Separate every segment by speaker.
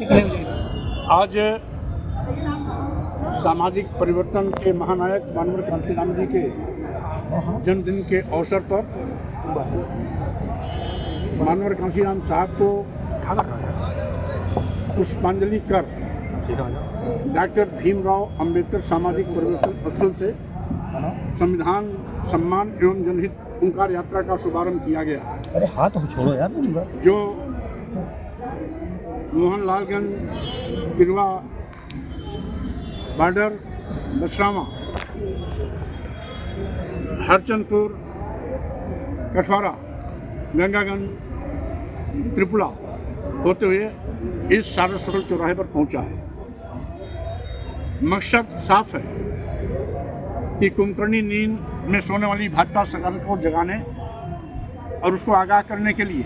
Speaker 1: आज सामाजिक परिवर्तन के महानायक माननीय कांशीराम जी के जन्मदिन के अवसर पर माननीय कांशीराम साहब को पुष्पांजलि कर डॉक्टर भीमराव अंबेडकर सामाजिक परिवर्तन स्थल से संविधान सम्मान एवं जनहित ओंकार यात्रा का शुभारंभ किया गया।
Speaker 2: अरे हाथ छोड़ो यार।
Speaker 1: जो मोहनलालगंज तिरवा बॉर्डर बसरावा हरचंदपुर कठवारा गंगागंज त्रिपुरा होते हुए इस सारस सकल चौराहे पर पहुंचा है। मकसद साफ है कि कुंभकर्णी नींद में सोने वाली भाजपा सरकार को जगाने और उसको आगाह करने के लिए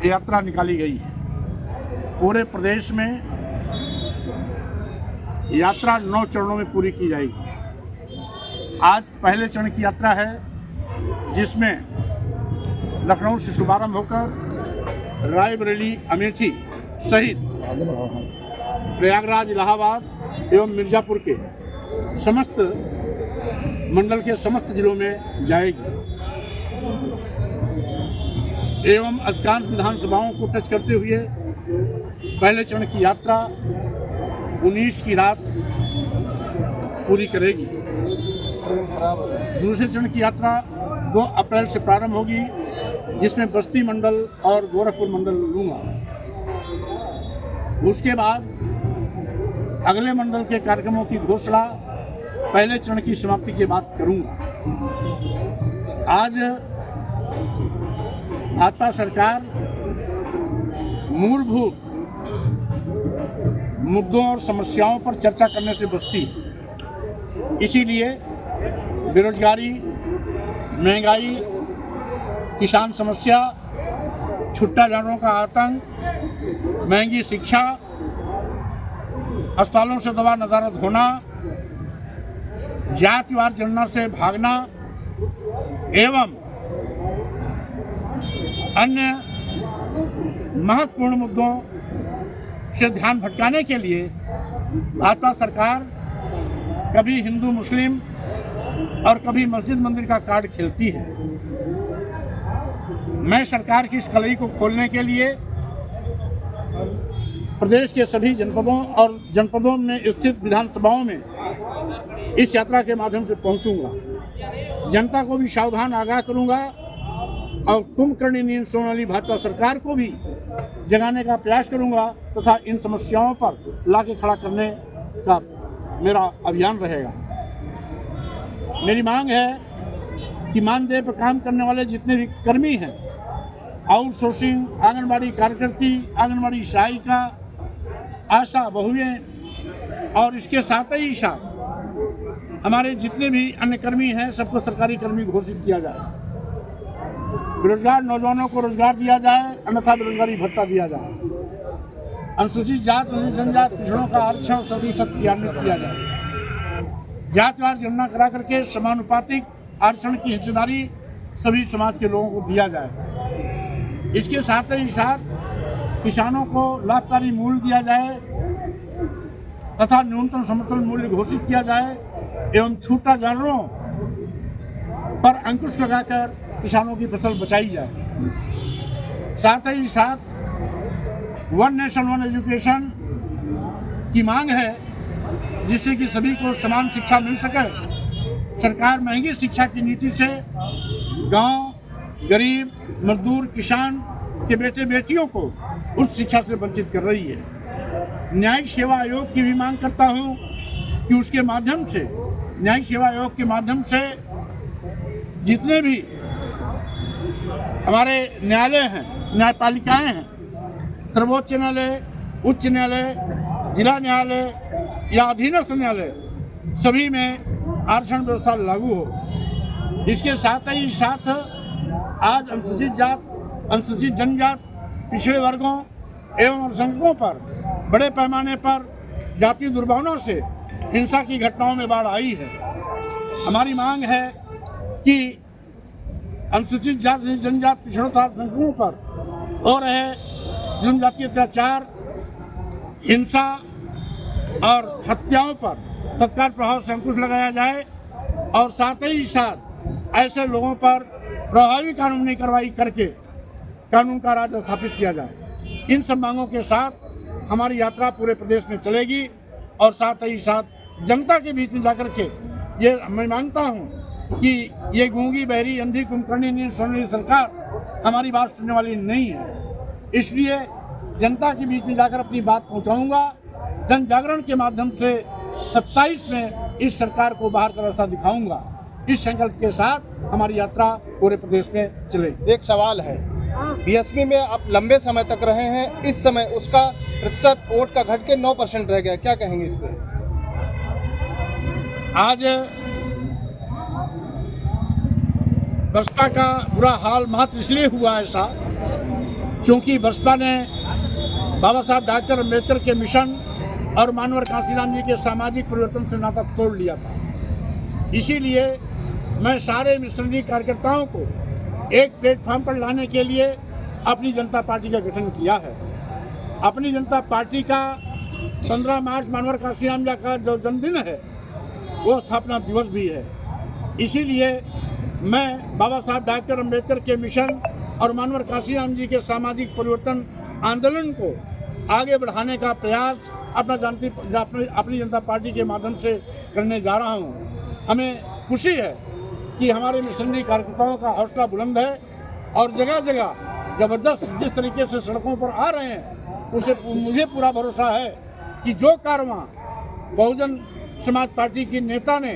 Speaker 1: यात्रा निकाली गई है। पूरे प्रदेश में यात्रा 9 चरणों में पूरी की जाएगी। आज पहले चरण की यात्रा है जिसमें लखनऊ से शुभारंभ होकर रायबरेली अमेठी सहित प्रयागराज इलाहाबाद एवं मिर्ज़ापुर के समस्त मंडल के समस्त जिलों में जाएगी एवं अधिकांश विधानसभाओं को टच करते हुए पहले चरण की यात्रा 19 की रात पूरी करेगी। दूसरे चरण की यात्रा 2 अप्रैल से प्रारंभ होगी जिसमें बस्ती मंडल और गोरखपुर मंडल लूँगा। उसके बाद अगले मंडल के कार्यक्रमों की घोषणा पहले चरण की समाप्ति के बाद करूँगा। आज भाजपा सरकार मूलभूत मुद्दों और समस्याओं पर चर्चा करने से बचती है। इसीलिए बेरोजगारी, महंगाई, किसान समस्या, छुट्टा जानवरों का आतंक, महंगी शिक्षा, अस्पतालों से दवा नदारद होना, जातिवार जनगणना से भागना एवं अन्य महत्वपूर्ण मुद्दों से ध्यान भटकाने के लिए भाजपा सरकार कभी हिंदू मुस्लिम और कभी मस्जिद मंदिर का कार्ड खेलती है। मैं सरकार की इस कलई को खोलने के लिए प्रदेश के सभी जनपदों में स्थित विधानसभाओं में इस यात्रा के माध्यम से पहुंचूंगा। जनता को भी सावधान आगाह करूंगा और कुंभकर्णी नींद सोने वाली भाजपा सरकार को भी जगाने का प्रयास करूंगा तथा इन समस्याओं पर लाके खड़ा करने का मेरा अभियान रहेगा। मेरी मांग है कि मानदेय पर काम करने वाले जितने भी कर्मी हैं, आउटसोर्सिंग, आंगनबाड़ी कार्यकर्ती, आंगनबाड़ी सहायिका, आशा बहुएं और इसके साथ ही साथ हमारे जितने भी अन्य कर्मी हैं सबको सरकारी कर्मी घोषित किया जाए। बेरोजगार नौजवानों को रोजगार दिया जाए, अन्यथा बेरोजगारी भत्ता दिया जाए। अनुसूचित जात, अनुसूचित जनजात, पिछड़ों का आरक्षण 100% क्रियान्वित किया जाए। जातिवार जनगणना करा करके समानुपातिक आरक्षण की हिस्सेदारी सभी समाज के लोगों को दिया जाए। इसके साथ ही साथ किसानों को लाभकारी मूल्य दिया जाए तथा न्यूनतम समर्थन मूल्य घोषित किया जाए एवं छूटा जानवरों पर अंकुश लगाकर किसानों की फसल बचाई जाए। साथ ही साथ 1 नेशन 1 एजुकेशन की मांग है जिससे कि सभी को समान शिक्षा मिल सके। सरकार महंगी शिक्षा की नीति से गांव, गरीब, मजदूर, किसान के बेटे बेटियों को उच्च शिक्षा से वंचित कर रही है। न्यायिक सेवा आयोग की भी मांग करता हूं कि उसके माध्यम से, न्यायिक सेवा आयोग के माध्यम से जितने भी हमारे न्यायालय हैं, न्यायपालिकाएं हैं, सर्वोच्च न्यायालय, उच्च न्यायालय, जिला न्यायालय या अधीनस्थ न्यायालय, सभी में आरक्षण व्यवस्था लागू हो। इसके साथ ही साथ आज अनुसूचित जात, अनुसूचित जनजात, पिछड़े वर्गों एवं अल्पसंख्यकों पर बड़े पैमाने पर जातीय दुर्भावनाओं से हिंसा की घटनाओं में बाढ़ आई है। हमारी मांग है कि अनुसूचित जाति, जनजाति, पिछड़ों तथा अल्पसंख्यकों पर हो रहे जनजातीय अत्याचार हिंसा और हत्याओं पर तत्काल प्रभाव से अंकुश लगाया जाए और साथ ही साथ ऐसे लोगों पर प्रभावी कानूनी कार्रवाई करके कानून का राज स्थापित किया जाए। इन सब मांगों के साथ हमारी यात्रा पूरे प्रदेश में चलेगी और साथ ही साथ जनता के बीच में जाकर के ये मैं मानता हूँ कि ये गूंगी बहरी अंधी कुंभकर्णी नींद सुनने वाली सरकार हमारी बात सुनने वाली नहीं है। इसलिए जनता के बीच में जाकर अपनी बात पहुँचाऊँगा। जन जागरण के माध्यम से 27 में इस सरकार को बाहर का रास्ता दिखाऊंगा। इस संकल्प के साथ हमारी यात्रा पूरे प्रदेश में चलेगी।
Speaker 3: एक सवाल है, बीएसपी में आप लंबे समय तक रहे हैं, इस समय उसका प्रतिशत वोट का घट के 9% रह गया, क्या कहेंगे इस पर?
Speaker 1: आज बसपा का बुरा हाल मात्र इसलिए हुआ ऐसा क्योंकि बसपा ने बाबा साहब डॉक्टर अम्बेडकर के मिशन और मानवर कांशीराम जी के सामाजिक परिवर्तन से नाता तोड़ लिया था। इसीलिए मैं सारे मिशनरी कार्यकर्ताओं को एक प्लेटफॉर्म पर लाने के लिए अपनी जनता पार्टी का गठन किया है। अपनी जनता पार्टी का 15 मार्च मानवर कांशीराम जी का जो जन्मदिन है वो स्थापना दिवस भी है। इसीलिए मैं बाबा साहब डॉक्टर अम्बेडकर के मिशन और मानवर कांशीराम जी के सामाजिक परिवर्तन आंदोलन को आगे बढ़ाने का प्रयास अपनी जनता पार्टी के माध्यम से करने जा रहा हूं। हमें खुशी है कि हमारे मिशनरी कार्यकर्ताओं का हौसला बुलंद है और जगह जगह जबरदस्त जिस तरीके से सड़कों पर आ रहे हैं उसे मुझे पूरा भरोसा है कि जो कारवां बहुजन समाज पार्टी की नेता ने